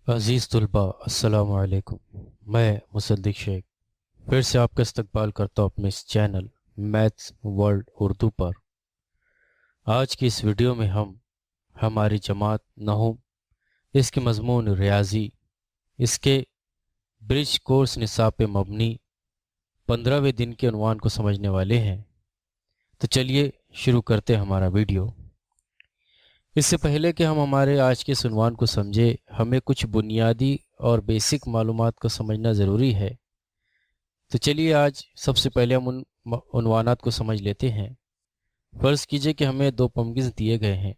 अज़ीज़ तुलबा अस्सलाम वालेकुम। मैं मुसद्दिक शेख फिर से आपका इस्तकबाल करता हूँ अपने इस चैनल मैथ्स वर्ल्ड उर्दू पर। आज की इस वीडियो में हम हमारी जमात नहुम, इसके मज़मून रियाजी, इसके ब्रिज कोर्स निसाब पे मबनी 15वें दिन के उन्वान को समझने वाले हैं। तो चलिए शुरू करते हैं हमारा वीडियो। इससे पहले कि हम हमारे आज के इस उन्वान को समझे, हमें कुछ बुनियादी और बेसिक मालूमात को समझना ज़रूरी है। तो चलिए आज सबसे पहले हम उन उन्वानात को समझ लेते हैं। फ़र्ज़ कीजिए कि हमें दो पम्पकिन्स दिए गए हैं।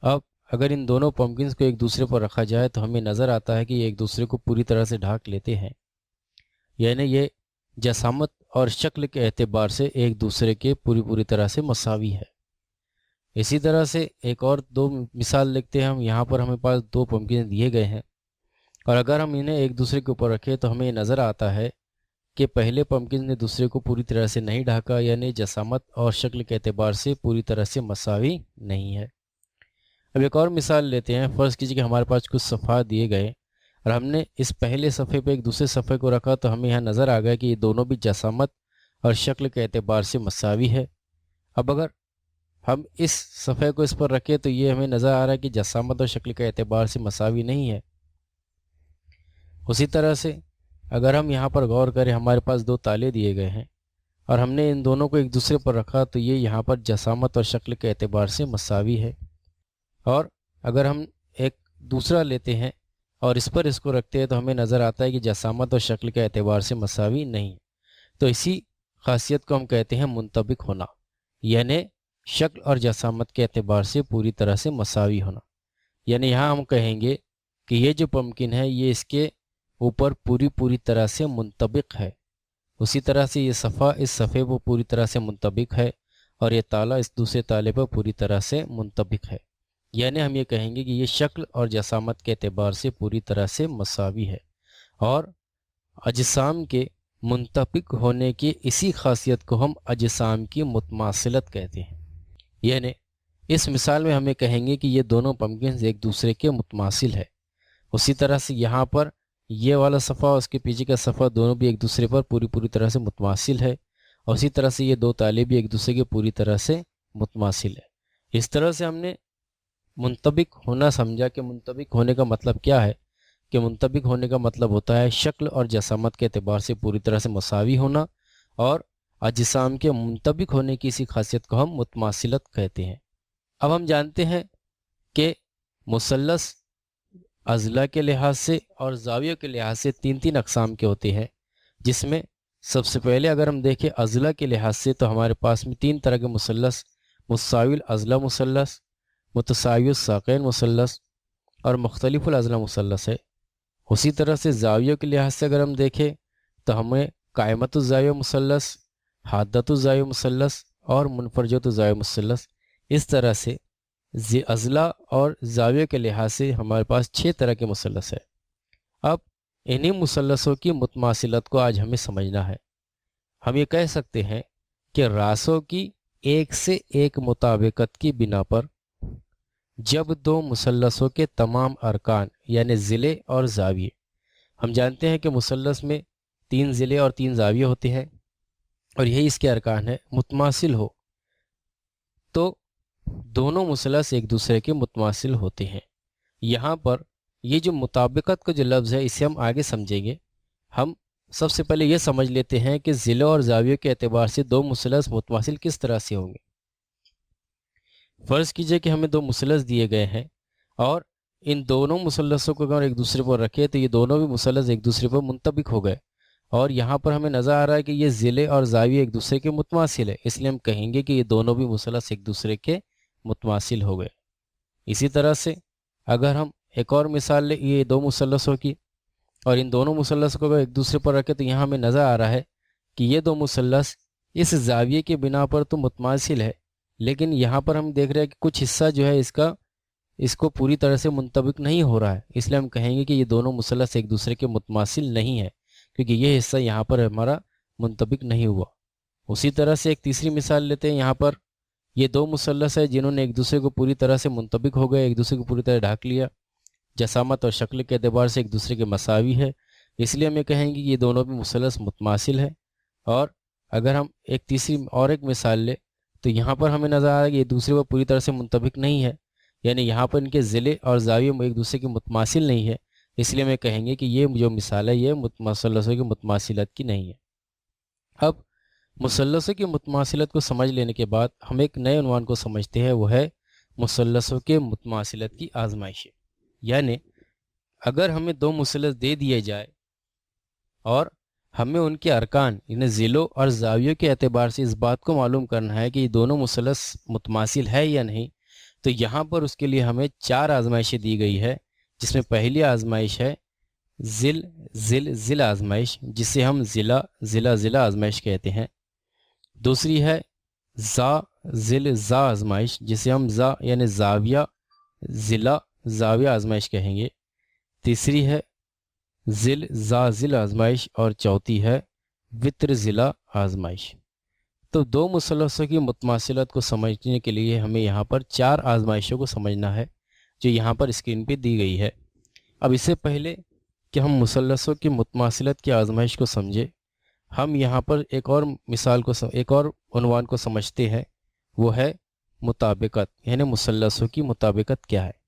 अब अगर इन दोनों पम्पकिन्स को एक दूसरे पर रखा जाए तो हमें नज़र आता है कि ये एक दूसरे को पूरी तरह से ढाक लेते हैं, यानी ये जसामत और शक्ल के एतबार से एक दूसरे के पूरी तरह से मसावी है। इसी तरह से एक और दो मिसाल लिखते हैं हम। यहाँ पर हमें पास दो पम्पकिन दिए गए हैं और अगर हम इन्हें एक दूसरे के ऊपर रखें तो हमें नज़र आता है कि पहले पम्पकिन ने दूसरे को पूरी तरह से नहीं ढाका, यानी जसामत और शक्ल के एतबार से पूरी तरह से मसावी नहीं है। अब एक और मिसाल लेते हैं। फ़र्ज़ कीजिए कि हमारे पास कुछ सफ़ा दिए गए और हमने इस पहले सफ़े पे एक दूसरे सफ़े को रखा तो हमें यहाँ नज़र आ गया कि ये दोनों भी जसामत और शक्ल के एतबार से मसावी है। अब अगर हम इस सफ़े को इस पर रखें तो ये हमें नज़र आ रहा है कि जसामत और शक्ल के एतबार से मसावी नहीं है। उसी तरह से अगर हम यहाँ पर गौर करें, हमारे पास दो ताले दिए गए हैं और हमने इन दोनों को एक दूसरे पर रखा तो ये यहाँ पर जसामत और शक्ल के एतबार से मसावी है। और अगर हम एक दूसरा लेते हैं और इस पर इसको रखते हैं तो हमें नज़र आता है कि जसामत और शक्ल के एतबार से मसावी नहीं है। तो इसी खासियत को हम कहते हैं मुंतबिक होना, यानी शक्ल और जसामत के एतबार से पूरी तरह से मसावी होना। यानी यहाँ हम कहेंगे कि ये जो पम्पकिन है ये इसके ऊपर पूरी तरह से मुंतबिक है। उसी तरह से ये सफ़ा इस सफ़े पर पूरी तरह से मुंतबिक है और ये ताला इस दूसरे ताले पर पूरी तरह से मुंतबिक है। यानी हम ये कहेंगे कि ये शक्ल और जसामत के एतबार से पूरी तरह से मसावी है। और अजसाम के मुंतबिक होने की इसी खासियत को हम अजसाम की मुतमासिलत कहते हैं। यानी इस मिसाल में हमें कहेंगे कि ये दोनों पम्पकिन एक दूसरे के मुतमासिल है। उसी तरह से यहाँ पर ये वाला सफ़ा और उसके पीछे का सफ़ा दोनों भी एक दूसरे पर पूरी तरह से मुतमासिल है और उसी तरह से ये दो ताले भी एक दूसरे के पूरी तरह से मुतमासिल है। इस तरह से हमने मुंतबिक होना समझा कि मुंतबिक होने का मतलब क्या है। कि मुंतबिक होने का मतलब होता है शक्ल और जसामत के एतबार से पूरी तरह से मसावी होना, और अजसाम के मुंतबिक होने की इसी खासियत को हम मुतमासिलत कहते हैं। अब हम जानते हैं कि मुसल्लस अज़ला के लिहाज से और ज़ावियों के लिहाज से तीन अक़साम के होते हैं, जिसमें सबसे पहले अगर हम देखें अज़ला के लिहाज से तो हमारे पास में तीन तरह के मुसल्लस मुसाविल अज़ला मुसल्लस, मुतसाविल साक़ैन मुसल्लस और मुख्तलिफुल अज़ला मुसल्लस है। उसी तरह से ज़ावियों के लिहाज से अगर हम देखें तो हमें कायमतुज़ ज़ाविया मुसल्लस, हादतुज़ ज़ाविया मुसल्लस और मुनफरजतुज़ ज़ाविया मुसल्लस, इस तरह से अज़ला और ज़ाविया के लिहाज से हमारे पास 6 तरह के मुसल्लस है। अब इन्हीं मुसल्लसों की मुतमासिलत को आज हमें समझना है। हम ये कह सकते हैं कि रासों की एक से एक मुताबिकत की बिना पर जब दो मुसल्लसों के तमाम अरकान यानी ज़िले और ज़ाविये, हम जानते हैं कि मुसल्लस में 3 ज़िले और 3 ज़ाविये होते हैं और यही इसके अरकान है, मुतमासिल हो तो दोनों मुसल्लस एक दूसरे के मुतमासिल होते हैं। यहाँ पर ये जो मुताबिकत का जो लफ्ज़ है इसे हम आगे समझेंगे। हम सबसे पहले ये समझ लेते हैं कि ज़िले और ज़ाविये के एतबार से दो मुसल्लस मुतमासिल किस तरह से होंगे। फ़र्ज़ कीजिए कि हमें दो मुसल्लस दिए गए हैं और इन दोनों मुसल्लसों को अगर एक दूसरे पर रखें तो ये दोनों भी मुसल्लस एक दूसरे पर मुंतबिक हो गए और यहाँ पर हमें नज़र आ रहा है कि ये ज़िले और ज़ाविये एक दूसरे के मुतमासिल है, इसलिए हम कहेंगे कि ये दोनों भी मुसल्लस एक दूसरे के मुतमासिल हो गए। इसी तरह से अगर हम एक और मिसाल ले ये दो मुसल्लसों की और इन दोनों मुसल्लस को अगर एक दूसरे पर रखें तो यहाँ हमें नज़र आ रहा है कि ये दो मुसल्लस इस ज़ाविये के बिना पर तो मुतमासिल है, लेकिन यहाँ पर हम देख रहे हैं कि कुछ हिस्सा जो है इसको पूरी तरह से मुंतबिक नहीं हो रहा है, इसलिए हम कहेंगे कि ये दोनों मुसल्लस एक दूसरे के मुतमासिल नहीं है क्योंकि ये हिस्सा यहाँ पर हमारा मुंतबिक नहीं हुआ। उसी तरह से एक तीसरी मिसाल लेते हैं। यहाँ पर ये दो मुसल्लस है जिन्होंने एक दूसरे को पूरी तरह से मुंतबिक हो गए, एक दूसरे को पूरी तरह ढाक लिया। جسامت اور شکل کے اعتبار سے ایک دوسرے کے مساوی ہے، اس لیے ہم یہ کہیں گے کہ یہ دونوں بھی مثلث متماثل ہے۔ اور اگر ہم ایک تیسری اور ایک مثال لیں تو یہاں پر ہمیں نظر آ رہا ہے کہ یہ دوسرے پر پوری طرح سے منطبق نہیں ہے، یعنی یہاں پر ان کے ضلع اور زاویے ایک دوسرے کی متماثل نہیں ہے، اس لیے ہم یہ کہیں گے کہ یہ جو مثال ہے یہ مثلثوں کی متماثلت کی نہیں ہے۔ اب مثلثوں کی متماثلت کو سمجھ لینے کے بعد ہم ایک نئے عنوان کو سمجھتے ہیں، وہ ہے مثلثوں کے متماثلت کی آزمائشیں۔ یعنی اگر ہمیں دو مثلث دے دیے جائے اور ہمیں ان کے ارکان یعنی ضلعوں اور زاویوں کے اعتبار سے اس بات کو معلوم کرنا ہے کہ یہ دونوں مثلث متماثل ہے یا نہیں، تو یہاں پر اس کے لیے ہمیں 4 آزمائشیں دی گئی ہے، جس میں پہلی آزمائش ہے ضلع آزمائش، جسے ہم ضلع آزمائش کہتے ہیں۔ دوسری ہے زا آزمائش، جسے ہم یعنی زاویہ آزمائش کہیں گے۔ تیسری ہے ضلع آزمائش، اور چوتھی ہے وتر ضلع آزمائش۔ تو دو مثلثوں کی متماثلت کو سمجھنے کے لیے ہمیں یہاں پر 4 آزمائشوں کو سمجھنا ہے جو یہاں پر اسکرین پہ دی گئی ہے۔ اب اس سے پہلے کہ ہم مثلثوں کی متماثلت کی آزمائش کو سمجھے، ہم یہاں پر ایک اور عنوان کو سمجھتے ہیں، وہ ہے مطابقت، یعنی مثلثوں کی مطابقت کیا ہے۔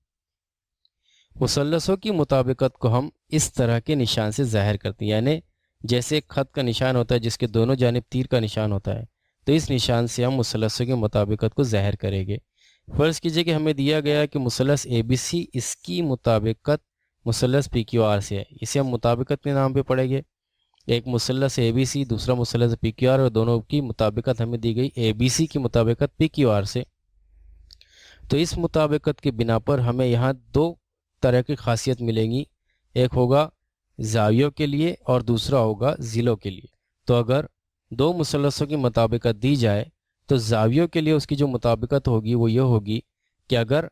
مثلثوں کی مطابقت کو ہم اس طرح کے نشان سے ظاہر کرتے ہیں، یعنی جیسے ایک خط کا نشان ہوتا ہے جس کے دونوں جانب تیر کا نشان ہوتا ہے، تو اس نشان سے ہم مثلثوں کی مطابقت کو ظاہر کریں گے۔ فرض کیجئے کہ ہمیں دیا گیا کہ مثلث ABC، اس کی مطابقت مثلث PQR سے ہے، اسے ہم مطابقت کے نام پہ پڑھیں گے۔ ایک مثلث ABC، دوسرا مثلث PQR، اور دونوں کی مطابقت ہمیں دی گئی ABC کی مطابقت PQR سے۔ تو اس مطابقت کی بنا پر ہمیں یہاں 2 طرح کی خاصیت ملیں گی، ایک ہوگا زاویوں کے لیے اور دوسرا ہوگا ضلعوں کے لیے۔ تو اگر 2 مثلثوں کی مطابقت دی جائے تو زاویوں کے لیے اس کی جو مطابقت ہوگی وہ یہ ہوگی کہ اگر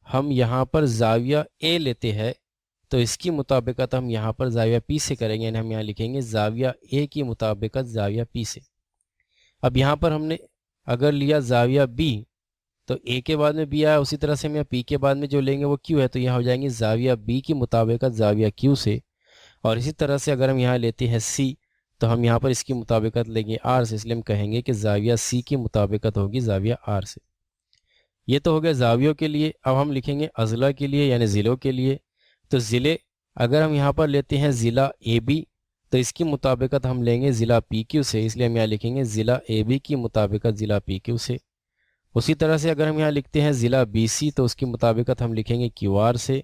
ہم یہاں پر زاویہ A لیتے ہیں تو اس کی مطابقت ہم یہاں پر زاویہ P سے کریں گے، یعنی ہم یہاں لکھیں گے زاویہ A کی مطابقت زاویہ P سے۔ اب یہاں پر ہم نے اگر لیا زاویہ B تو A کے بعد میں B آیا، اسی طرح سے ہم یہاں P کے بعد میں جو لیں گے وہ Q ہے، تو یہاں ہو جائیں گے زاویہ B کی مطابقت زاویہ Q سے۔ اور اسی طرح سے اگر ہم یہاں لیتے ہیں C تو ہم یہاں پر اس کی مطابقت لیں گے R سے، اس لیے ہم کہیں گے کہ زاویہ C کی مطابقت ہوگی زاویہ R سے۔ یہ تو ہو گیا زاویوں کے لیے۔ اب ہم لکھیں گے اضلاع کے لیے یعنی ضلعوں کے لیے۔ تو ضلع اگر ہم یہاں پر لیتے ہیں ضلع AB تو اس کی مطابقت ہم لیں گے ضلع PQ سے، اس لیے ہم یہاں لکھیں گے ضلع AB کی مطابقت ضلع PQ سے۔ اسی طرح سے اگر ہم یہاں لکھتے ہیں ضلع BC تو اس کی مطابقت ہم لکھیں گے QR سے،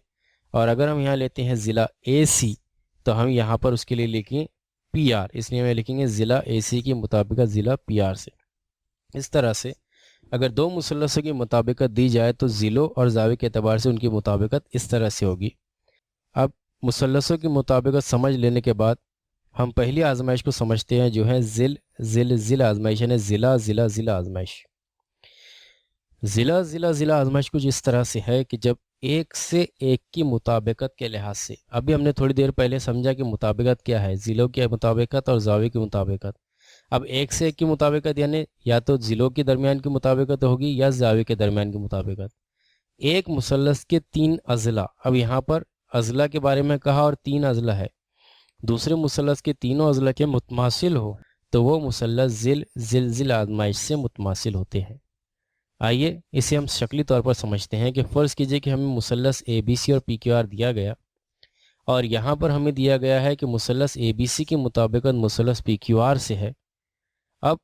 اور اگر ہم یہاں لیتے ہیں ضلع AC تو ہم یہاں پر اس کے لیے لکھیں PR، اس لیے ہم لکھیں گے ضلع AC کی مطابقت ضلع PR سے۔ اس طرح سے اگر 2 مثلثوں کی مطابقت دی جائے تو ضلعوں اور زاویے کے اعتبار سے ان کی مطابقت اس طرح سے ہوگی۔ اب مثلثوں کی مطابقت سمجھ لینے کے بعد ہم پہلی آزمائش کو سمجھتے ہیں جو ہے ضلع آزمائش، یعنی ضلع آزمائش۔ ضلع آزمائش کچھ اس طرح سے ہے کہ جب ایک سے ایک کی مطابقت کے لحاظ سے، ابھی ہم نے تھوڑی دیر پہلے سمجھا کہ مطابقت کیا ہے، ضلعوں کی مطابقت اور زاویے کی مطابقت۔ اب ایک سے ایک کی مطابقت یعنی یا تو ضلعوں کے درمیان کی مطابقت ہوگی یا زاویے کے درمیان کی مطابقت۔ ایک مثلث کے 3 اضلاع، اب یہاں پر اضلاع کے بارے میں کہا اور 3 اضلاع ہے، دوسرے مثلث کے تینوں اضلاع کے متماثل ہو تو وہ مثلث ضلع آزمائش سے متماثل ہوتے ہیں۔ آئیے اسے ہم شکلی طور پر سمجھتے ہیں کہ فرض کیجئے کہ ہمیں مثلث ABC اور PQR دیا گیا، اور یہاں پر ہمیں دیا گیا ہے کہ مثلث ABC کی مطابقت مثلث PQR سے ہے۔ اب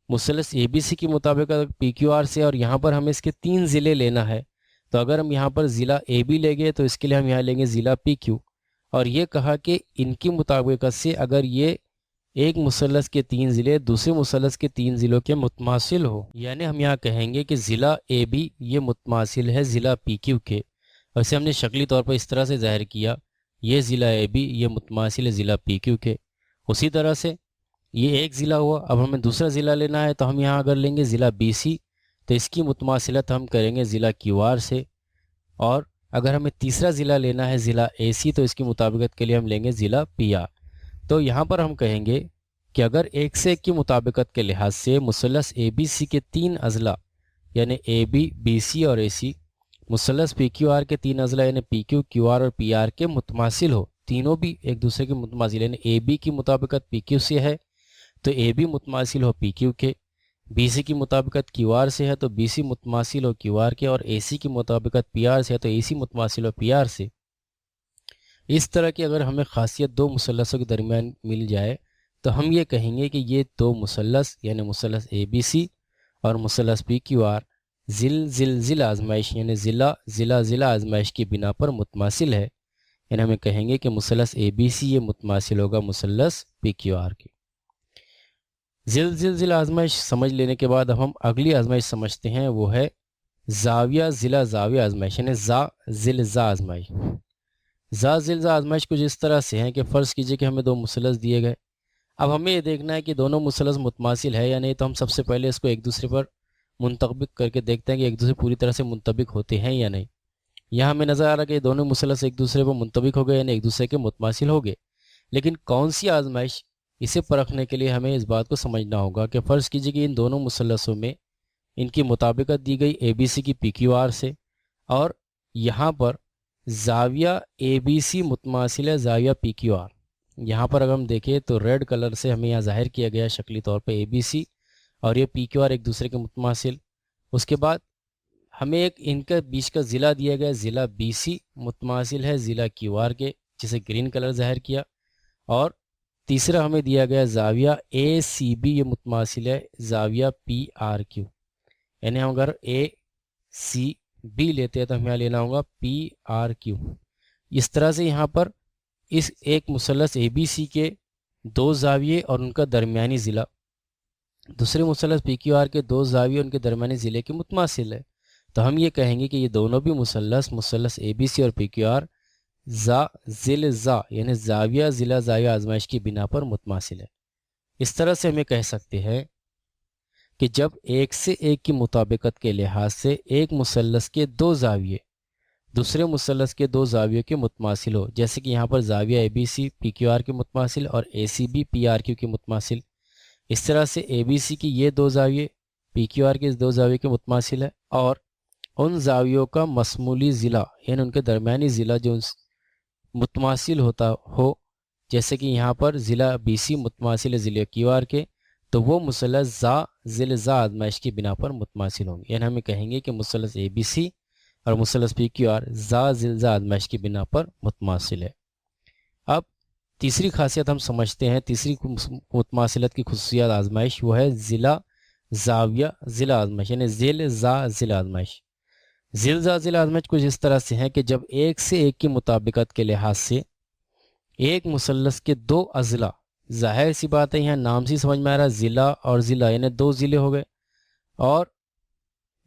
مثلث ABC کی مطابقت PQR سے، اور یہاں پر ہمیں اس کے 3 ضلع لینا ہے، تو اگر ہم یہاں پر ضلع AB لیں گے تو اس کے لیے ہم یہاں لیں گے ضلع PQ، اور یہ کہا کہ ان کی مطابقت سے اگر یہ ایک مثلث کے 3 ضلع دوسرے مثلث کے 3 ضلعوں کے متماثل ہو، یعنی ہم یہاں کہیں گے کہ ضلع AB یہ متماثل ہے ضلع PQ کے، اور اسے ہم نے شکلی طور پر اس طرح سے ظاہر کیا، یہ ضلع AB یہ متماثل ہے ضلع PQ کے۔ اسی طرح سے یہ ایک ضلع ہوا، اب ہمیں دوسرا ضلع لینا ہے تو ہم یہاں اگر لیں گے ضلع BC تو اس کی متماثلت ہم کریں گے ضلع QR سے، اور اگر ہمیں تیسرا ضلع لینا ہے ضلع AC تو اس کی مطابقت کے لیے ہم لیں گے ضلع PR۔ تو یہاں پر ہم کہیں گے کہ اگر ایک سے ایک کی مطابقت کے لحاظ سے مثلث ABC کے 3 اضلاع یعنی AB BC اور AC मुसल्लस पी क्यू आर के तीन अजला यानी पी क्यू क्यू आर और पी आर के मुतमासिल हो, तीनों भी एक दूसरे के मुतमासिल, यानी ए बी की मुताबिकत पी क्यू से है तो ए बी मुतमासिल हो पी क्यू के, बी सी की मुताबिकत क्यू आर से है तो बी सी मुतमासिल हो क्यू आर के, और ए सी की मुताबिकत पी आर से है तो ए सी मुतमासिल हो पी आर से। इस तरह की अगर हमें खासियत दो मुसल्लसों के दरमियान मिल जाए तो हम ये कहेंगे कि ये दो मुसल्लस यानी मुसल्लस ए बी सी और मुसल्लस पी क्यू आर जिल आजमाइश यानी ज़िला आजमाइश की बिना पर मुतमासिल है, यानी हमें कहेंगे कि मुसल्लस ए बी सी ये मुतमासिल होगा मुसल्लस पी क्यू आर की। ज़िला आजमाइश समझ लेने के बाद अब हम अगली आजमाइश समझते हैं, वो है ज़ाविया आजमाइश यानी ज़ा आजमाइश। ज़ा आजमाइश कुछ इस तरह से हैं कि फ़र्ज़ कीजिए कि हमें दो मुसल्लस दिए गए, अब हमें ये देखना है कि दोनों मुसल्लस मुतमासिल है या नहीं। तो हम सबसे पहले इसको एक दूसरे पर मुंतबिक करके देखते हैं कि एक दूसरे पूरी तरह से मुंतबिक होते हैं या नहीं। यहाँ हमें नज़र आ रहा है कि दोनों मुसल्लस एक दूसरे पर मुंतबिक हो गए यानी एक दूसरे के मुतमासिल हो गए। लेकिन कौन सी आजमाइश, इसे परखने के लिए हमें इस बात को समझना होगा कि फ़र्ज़ कीजिए कि इन दोनों मुसल्लसों में इनकी मुताबिकत दी गई ए बी सी की पी क्यू आर से, और यहाँ पर ज़ाविया ए बी सी मुतमासिल है ज़ाविया पी क्यू आर। यहाँ पर अगर हम देखें तो रेड कलर से हमें यहाँ ज़ाहिर किया गया शक्ली तौर पे ए बी सी और ये पी क्यू आर एक दूसरे के मुतमासिल। उसके बाद हमें एक इनके बीच का ज़िला दिया गया, ज़िला बी सी मुतमासिल है ज़िला क्यू आर के, जिसे ग्रीन कलर ज़ाहिर किया। और तीसरा हमें दिया गया ज़ाविया ए सी बी, ये मुतमासिल है ज़ाविया पी आर क्यू, यानी हम अगर ए सी बी लेते हैं तो हमें यहाँ लेना होगा पी आर क्यू। इस तरह से यहाँ पर इस एक मुसल्लस ए बी सी के दो ज़ाविये और उनका दरमियानी ज़िला दूसरे मुसल्लस पी क्यू आर के दो ज़ाविये उनके दरमियानी ज़िले के मुतमासिल है, तो हम ये कहेंगे कि ये दोनों भी मुसल्लस ए बी सी और पी क्यू आर ज़ा यानी ज़ाविया आजमाइश की बिना पर मुतमासिल है। इस तरह से हमें कह सकते हैं कि जब एक से एक की मुताबिकत के लिहाज से एक मुसल्लस के दो ज़ाविये दूसरे मुसल्लस के दो ज़ावियों के मुतमासिल हो, जैसे कि यहाँ पर ज़ाविया A B C P Q R के मुतमासिल और A C B P R Q के मुतमासिल, इस तरह से ए बी सी की ये दो ज़ाविये पी क्यू आर के इस दो ज़ाविये के मुतमासिल है, और उन ज़ावियों का मसमूली ज़िला यानी उनके दरमियानी ज़िला जो मुतमासिल होता हो, जैसे कि यहाँ पर ज़िला बी सी मुतमासिल है ज़िले क्यू आर के, तो वो मुसल्लस ज़ा आजमाइश की बिना पर मुतमासिल होंगे, यानी हमें कहेंगे कि मुसल्लस ए बी सी और मुसल्लस पी क्यू आर ज़ा आजमाइश की बिना पर मुतमासिल है। अब तीसरी खासियत हम समझते हैं, तीसरी मुतमासिलत की खुसूसियत आजमाइश, वो है ज़िला आजमाइश यानी ज़िला आजमाइश। ज़िला आजमाइश कुछ इस तरह से है कि जब एक से एक की मुताबिकत के लिहाज से एक मुसल्लस के दो अजला, जाहिर सी बात है यहाँ नाम से समझ में आ रहा है ज़िला और ज़िला यानी दो ज़िले हो गए, और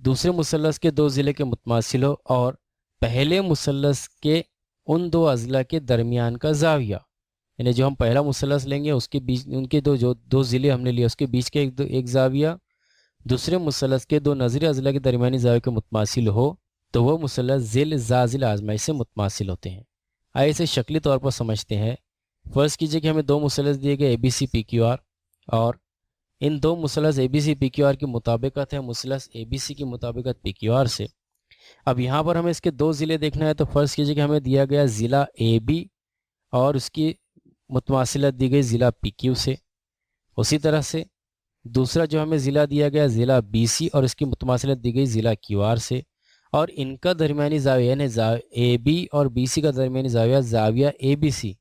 दूसरे मुसल्लस के दो ज़िले के मुतमासिल हो, और पहले मुसल्लस के उन दो अजला के दरमियान का ज़ाविया, यानी जो हम पहला मुसल्लस लेंगे उसके बीच उनके दो ज़िले हमने लिए उसके बीच के एक ज़ाविया दूसरे मुसल्लस के दो नज़री अजला के दरमियानी ज़ाविया के मुतमासिल हो, तो वह मुसल्लस ज़िला आजमाइश से मुतमासिल होते हैं। आइए इसे शक्ली तौर पर समझते हैं। फ़र्ज़ कीजिए कि हमें दो मुसल्लस दिए गए A B C P Q R, और इन दो मुसल्लस A B C P Q R की मुताबिकत है मुसल्लस ए बी सी की मुताबिकत पी क्यू आर से। अब यहाँ पर हमें इसके दो ज़िले देखना है, तो फ़र्ज़ कीजिए कि हमें दिया गया ज़िला ए बी और उसकी मुतमासिलत दी गई ज़िला पी क्यू से। उसी तरह से दूसरा जो हमें ज़िला दिया गया ज़िला बी सी और इसकी मुतमासिलत दी गई ज़िला क्यू आर से, और इनका दरमियानी ज़ाविया यानी ए बी और बी सी का दरमियानी ज़ाविया ज़ाविया ए बी सी,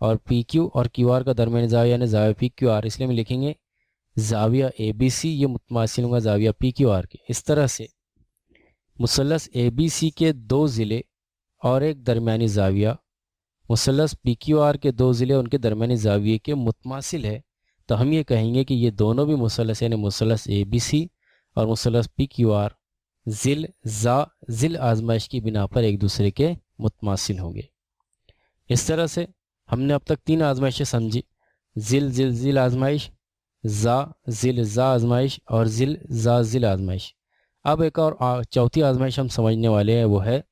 और पी क्यू और क्यू आर का दरमियानी ज़ाविया यानी ज़ाविया पी क्यू आर, इसलिए हम लिखेंगे ज़ाविया ए बी सी ये मुतमासिल होगा ज़ाविया पी क्यू आर के। इस तरह से मुसल्लस ए बी सी के दो ज़िले और एक दरमियानी ज़ाविया मुसल्लस पी क्यू आर के दो ज़िले उनके दरमियानी ज़ाविये के मुतमासिल है, तो हम ये कहेंगे कि ये दोनों भी मुसल्लस यानी मुसल्लस ए बी सी और मुसल्लस पी क्यू आर ज़िल आजमाइश की बिना पर एक दूसरे के मुतमासिल होंगे। इस तरह से हमने अब तक तीन आजमाइशें समझी, ज़िल आजमाइश, ज़ा आजमाइश और ज़िल आजमाइश। अब एक और चौथी आजमाइश हम समझने वाले हैं, वो है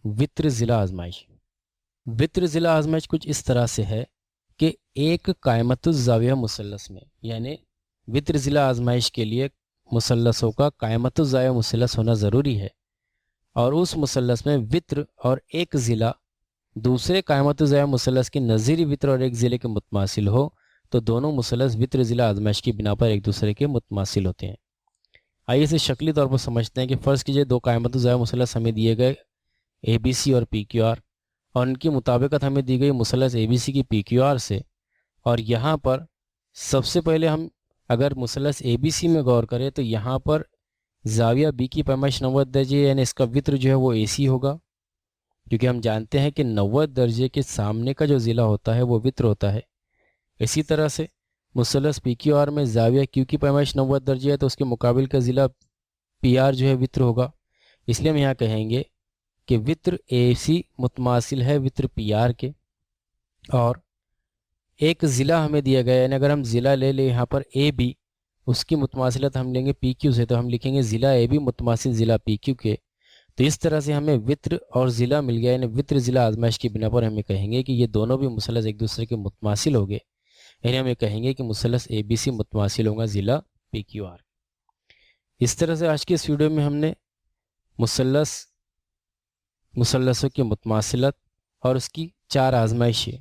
वित्र ज़िला आजमाइश। वित्र ज़िला आजमाइश कुछ इस तरह से है कि एक कायमतुज़्ज़ाविया मुसल्लस में, यानी वित्र ज़िला आजमाइश के लिए मुसल्लसों का कायमतुज़्ज़ाविया मुसल्लस होना ज़रूरी है। اور اس مثلث میں وطر اور ایک ضلع دوسرے قائمۃ الضیاء مثلث کے نظیری وطر اور ایک ضلع کے متماثل ہو تو دونوں مثلث وطر ضلع آزمائش کی بنا پر ایک دوسرے کے متماثل ہوتے ہیں۔ آئیے اسے شکلی طور پر سمجھتے ہیں کہ فرض کیجئے دو قائمۃ الضیاء مثلث ہمیں دیے گئے اے بی سی اور پی کیو آر، اور ان کی مطابقت ہمیں دی گئی مثلث اے بی سی کی پی کیو آر سے۔ اور یہاں پر سب سے پہلے ہم اگر مثلث اے بی سی میں غور کریں تو یہاں پر زاویہ بی کی پیمائش 90 درجے، یعنی اس کا وطر جو ہے وہ اے سی ہوگا، کیونکہ ہم جانتے ہیں کہ 90 درجے کے سامنے کا جو ضلع ہوتا ہے وہ وطر ہوتا ہے۔ اسی طرح سے مثلث پی کیو آر میں زاویہ کیو کی پیمائش 90 درجے ہے تو اس کے مقابل کا ضلع پی آر جو ہے وطر ہوگا، اس لیے ہم یہاں کہیں گے کہ وطر اے سی متماثل ہے وطر پی آر کے، اور ایک ضلع ہمیں دیا گیا ہے، یعنی اگر ہم ضلع لے لیں یہاں پر اے بی، اس کی متماثلت ہم لیں گے پی کیو سے، تو ہم لکھیں گے ضلع اے بی متماثل ضلع پی کیو کے۔ تو اس طرح سے ہمیں وطر اور ضلع مل گیا، یعنی وطر ضلع آزمائش کی بنا پر ہمیں کہیں گے کہ یہ دونوں بھی مثلث ایک دوسرے کے متماثل ہو گئے، یعنی ہمیں کہیں گے کہ مثلث اے بی سی متماثل ہوگا ضلع پی کیو آر۔ اس طرح سے آج کی اس ویڈیو میں ہم نے مثلثوں کی متماثلت اور اس کی 4 آزمائشیں،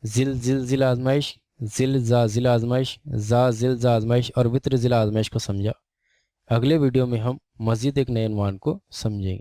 ضلع آزمائش، ضلع آزمائش، ضلع آزمائش اور وطر ضلع آزمائش کو سمجھا۔ اگلے ویڈیو میں ہم مزید ایک نئے عنوان کو سمجھیں گے۔